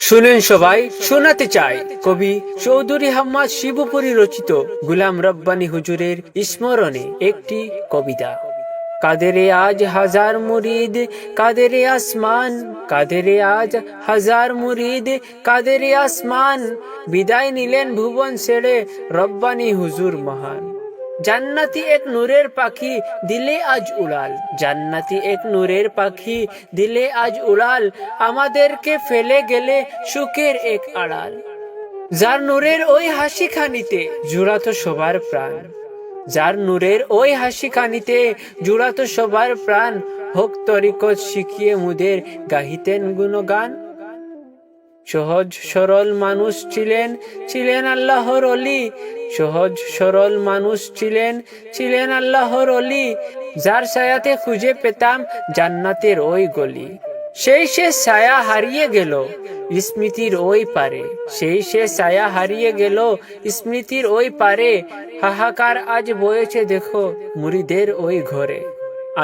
শুনেন সবাই, শোনাতে চাই কবি চৌধুরী হাম্মাদ শিবপুরী রচিত গুলাম রব্বানী হুজুরের স্মরণে একটি কবিতা। কাদেরে আজ হাজার মুরিদ কাদেরে আসমান, কাদেরে আজ হাজার মুরিদ কাদেরে আসমান, বিদায় নিলেন ভুবন ছেড়ে রব্বানী হুজুর মহান। জান্নাতি এক নূরের পাখি দিলে আজ উড়াল, জান্নাতি এক নূরের পাখি দিলে আজ উড়াল, আমাদেরকে ফেলে গেলে সুখের এক আড়াল। যার নূরের ওই হাসি খানিতে জুড়াতো সবার প্রাণ, যার নূরের ওই হাসি খানিতে জুড়াতো সবার প্রাণ, হোক তরিকত শিখিয়ে মুদের গাহিতেন গুণগান। সহজ সরল মানুষ ছিলেন, ছিলেন আল্লাহর অলি, সহজ সরল মানুষ ছিলেন, ছিলেন আল্লাহর অলি, যার ছায়াতে খুঁজে পেতাম জান্নাতের ওই গলি। সেই সে ছায়া হারিয়ে গেল স্মৃতির ওই পারে, সেই সে ছায়া হারিয়ে গেল স্মৃতির ওই পারে, হাহাকার আজ বয়েছে দেখো মুরিদের ওই ঘরে।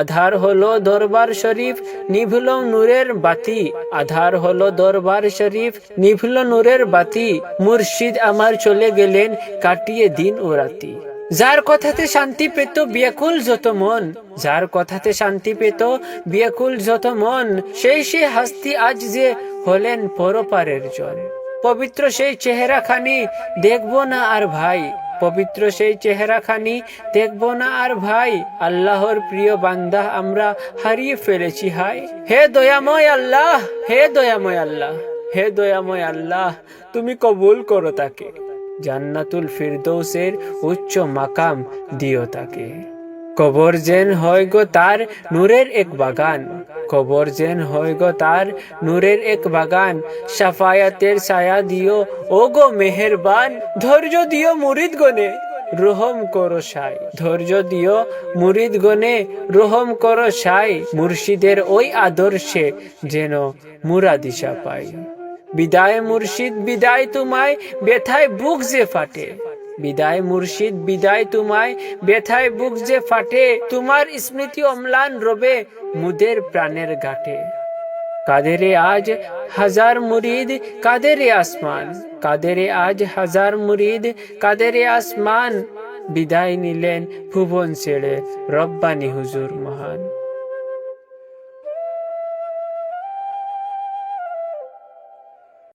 আধার হলো দরবার শরীফ নিভল নূরের বাতি, আধার হলো দরবার শরীফ নিভল নূরের বাতি, মুর্শিদ আমার চলে গেলেন কাটিয়ে দিন ও রাতি। যার কথাতে শান্তি পেত ব্যাকুল যত মন, যার কথাতে শান্তি পেত ব্যাকুল যত মন, সেই সে হাস্তি আজ যে হলেন পরপারের জন। পবিত্র সেই চেহারা খানি দেখবো না আর ভাই, পবিত্র সেই চেহারা খানি দেখবো না আর ভাই, আল্লাহর প্রিয় বান্দা আমরা হারিয়ে ফেলেছি হায়। হে দয়াময় আল্লাহ, হে দয়াময় আল্লাহ, হে দয়াময় আল্লাহ, তুমি কবুল করো তাকে, জান্নাতুল ফিরদৌসের উচ্চ মাকাম দিও তাকে। কবর যেন হয় গো তার নূরের এক বাগান, কবর যেন হয় গো তার নূরের এক বাগান, সাফায়াতের ছায়া দিও ও গো মেহেরবান। ধৈর্য দিও মুরিদ গনে রহম করো সাই, ধৈর্য দিও মুরিদ গনে রহম করো সাই, মুর্শিদের ওই আদর্শে যেন মুরা দিশা পাই। বিদায় মুর্শিদ বিদায় তোমায় ব্যথায় বুক যে ফাটে, বিদায় মুর্শিদ বিদায় তোমায় ব্যথায় বুক যে ফাটে, তোমার স্মৃতি অম্লান রবে মুদের প্রাণের ঘাটে। কাদেরে আজ হাজার মুরিদ কাদেরে আসমান, কাদেরে আজ হাজার মুরিদ কাদেরে আসমান, বিদায় নিলেন ভুবন ছেড়ে রব্বানী হুজুর মহান।